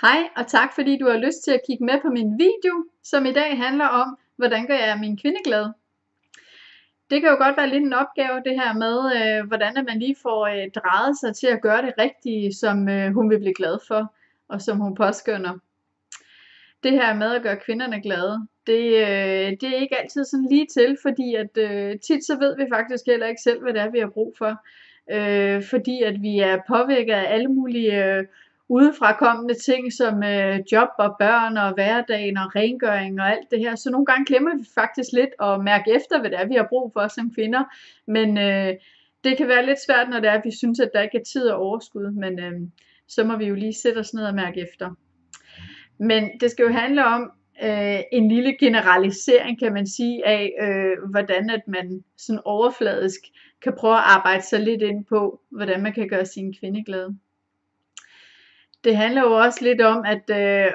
Hej og tak fordi du har lyst til at kigge med på min video, som i dag handler om, hvordan gør jeg min kvinde glad. Det kan jo godt være lidt en opgave det her med, hvordan at man lige får drejet sig til at gøre det rigtige, som hun vil blive glad for, og som hun påskønner. Det her med at gøre kvinderne glade, det er ikke altid sådan lige til, fordi at tit så ved vi faktisk heller ikke selv, hvad det er, vi har brug for. Fordi at vi er påvirket af alle mulige udefrakommende ting som job og børn og hverdagen og rengøring og alt det her. Så nogle gange glemmer vi faktisk lidt at mærke efter, hvad det er, vi har brug for som kvinder. Men det kan være lidt svært, når det er, at vi synes, at der ikke er tid og overskud. Men så må vi jo lige sætte os ned og mærke efter. Men det skal jo handle om en lille generalisering, kan man sige, af hvordan at man sådan overfladisk kan prøve at arbejde sig lidt ind på, hvordan man kan gøre sine kvinde glade. Det handler jo også lidt om, at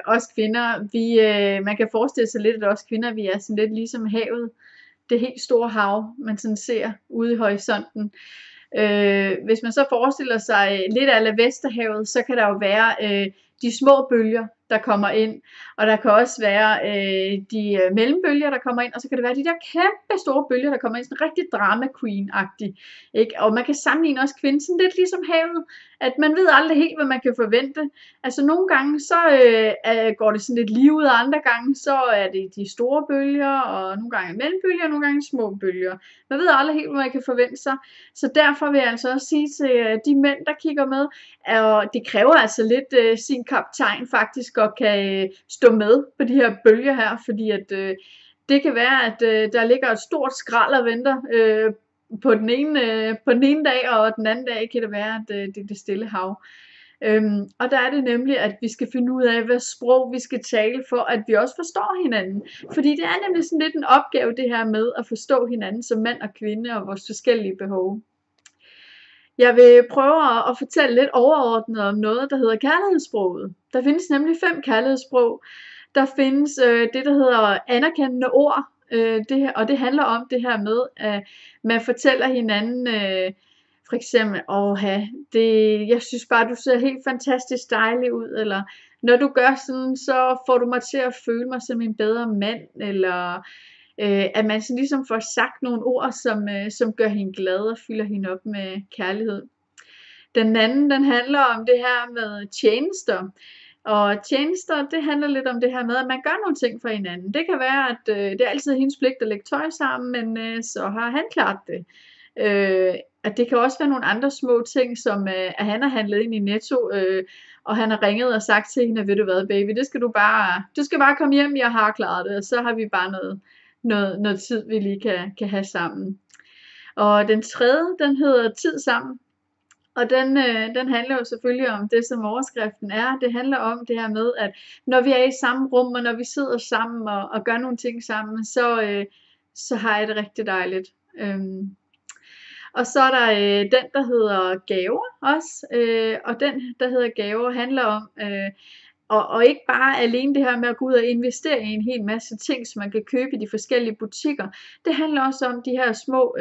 os kvinder, man kan forestille sig lidt, at os kvinder, vi er sådan lidt ligesom havet. Det helt store hav, man sådan ser ude i horisonten. Hvis man så forestiller sig lidt af Vesterhavet, så kan der jo være de små bølger, der kommer ind, og der kan også være de mellembølger, der kommer ind, og så kan det være de der kæmpe store bølger, der kommer ind, sådan rigtig drama queen-agtig, ikke? Og man kan sammenligne også kvinden sådan lidt ligesom havet, at man ved aldrig helt, hvad man kan forvente. Altså nogle gange, så går det sådan lidt lige ud, og andre gange, så er det de store bølger, og nogle gange mellembølger, og nogle gange små bølger. Man ved aldrig helt, hvad man kan forvente sig. Så derfor vil jeg altså også sige til de mænd, der kigger med, at det kræver altså lidt sin kaptajn faktisk at kan stå med på de her bølger her, fordi at det kan være, at der ligger et stort skrald og venter på den ene dag, og den anden dag kan det være, at det er det stille hav. Og der er det nemlig, at vi skal finde ud af, hvad sprog vi skal tale for, at vi også forstår hinanden. Fordi det er nemlig sådan lidt en opgave, det her med at forstå hinanden som mand og kvinde og vores forskellige behov. Jeg vil prøve at fortælle lidt overordnet om noget, der hedder kærlighedssproget. Der findes nemlig 5 kærlighedssprog. Der findes det, der hedder anerkendende ord, og det handler om det her med, at man fortæller hinanden, for eksempel, jeg synes bare, du ser helt fantastisk dejlig ud, eller når du gør sådan, så får du mig til at føle mig som en bedre mand, eller at man sådan ligesom får sagt nogle ord, som gør hende glad og fylder hende op med kærlighed. Den anden, den handler om det her med tjenester. Og tjenester, det handler lidt om det her med, at man gør nogle ting for hinanden. Det kan være, at det er altid hendes pligt at lægge tøj sammen, men så har han klart det. At det kan også være nogle andre små ting, som at han har handlet ind i Netto, og han har ringet og sagt til hende, ved du hvad baby, du skal bare komme hjem, jeg har klaret det, og så har vi bare noget tid, vi lige kan have sammen. Og den tredje, den hedder tid sammen. Og den handler jo selvfølgelig om det, som overskriften er. Det handler om det her med, at når vi er i samme rum, og når vi sidder sammen og gør nogle ting sammen, så har jeg det rigtig dejligt. Og så er der den, der hedder gaver også. Og den, der hedder gaver, handler om og ikke bare alene det her med at gå ud og investere i en hel masse ting, som man kan købe i de forskellige butikker. Det handler også om de her små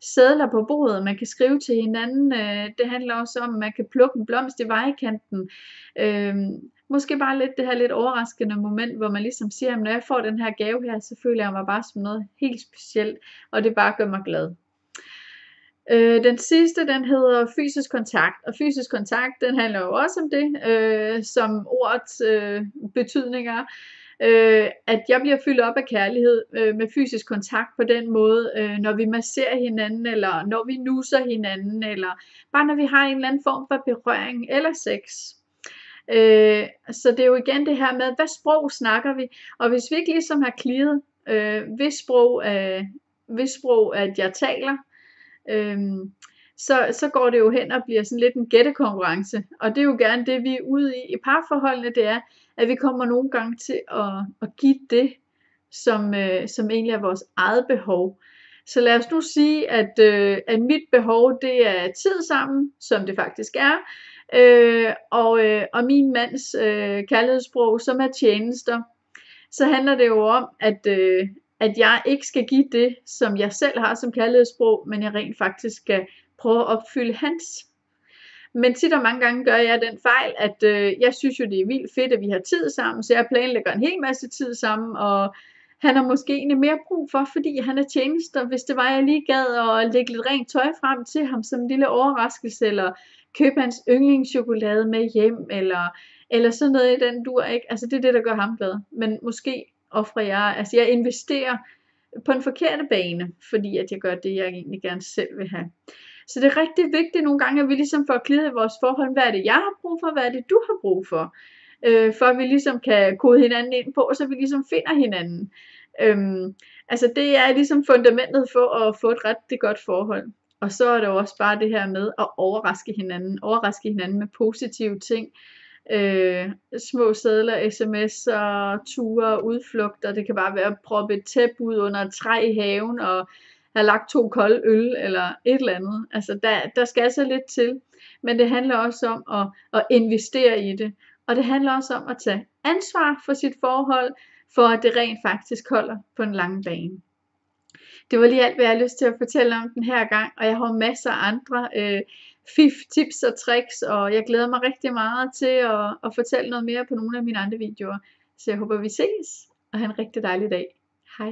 sedler på bordet, man kan skrive til hinanden. Det handler også om, at man kan plukke en blomst i vejkanten. Måske bare lidt det her lidt overraskende moment, hvor man ligesom siger, at når jeg får den her gave her, så føler jeg mig bare som noget helt specielt, og det bare gør mig glad. Den sidste, den hedder fysisk kontakt, og fysisk kontakt, den handler jo også om det, som ordets betydning er, at jeg bliver fyldt op af kærlighed med fysisk kontakt på den måde, når vi masserer hinanden, eller når vi nusser hinanden, eller bare når vi har en eller anden form for berøring eller sex. Så det er jo igen det her med, hvad sprog snakker vi, og hvis vi ikke ligesom har clearet, hvis sprog at jeg taler, så går det jo hen og bliver sådan lidt en gættekonkurrence, og det er jo gerne det, vi er ude i parforholdene, det er, at vi kommer nogle gange til at give det, som egentlig er vores eget behov. Så lad os nu sige, at mit behov, det er tid sammen, som det faktisk er, og min mands kærlighedssprog, som er tjenester. Så handler det jo om, at jeg ikke skal give det, som jeg selv har som kærlighedssprog, men jeg rent faktisk skal prøve at opfylde hans. Men tit og mange gange gør jeg den fejl, at jeg synes jo, det er vildt fedt, at vi har tid sammen, så jeg planlægger en hel masse tid sammen, og han har måske egentlig mere brug for, fordi han er tjenester, hvis det var, jeg lige gad at lægge lidt rent tøj frem til ham som en lille overraskelse, eller købe hans yndlingschokolade med hjem, eller sådan noget i den dur, ikke? Altså det er det, der gør ham glad. Men måske offrer jeg investerer på en forkerte bane, fordi at jeg gør det, jeg egentlig gerne selv vil have. Så det er rigtig vigtigt nogle gange, at vi ligesom får klidret i vores forhold, hvad er det, jeg har brug for, hvad er det, du har brug for, for at vi ligesom kan kode hinanden ind på, så vi ligesom finder hinanden. Altså det er ligesom fundamentet for at få et rigtig godt forhold. Og så er det jo også bare det her med at overraske hinanden med positive ting. Små sedler, sms'er, ture, udflugter, det kan bare være at proppe et tæppe ud under et træ i haven, og have lagt 2 kolde øl, eller et eller andet. Altså der skal så lidt til, men det handler også om at investere i det, og det handler også om at tage ansvar for sit forhold, for at det rent faktisk holder på en lang bane. Det var lige alt, hvad jeg har lyst til at fortælle om den her gang, og jeg har masser af andre fif, tips og tricks, og jeg glæder mig rigtig meget til at fortælle noget mere på nogle af mine andre videoer. Så jeg håber, vi ses, og have en rigtig dejlig dag. Hej.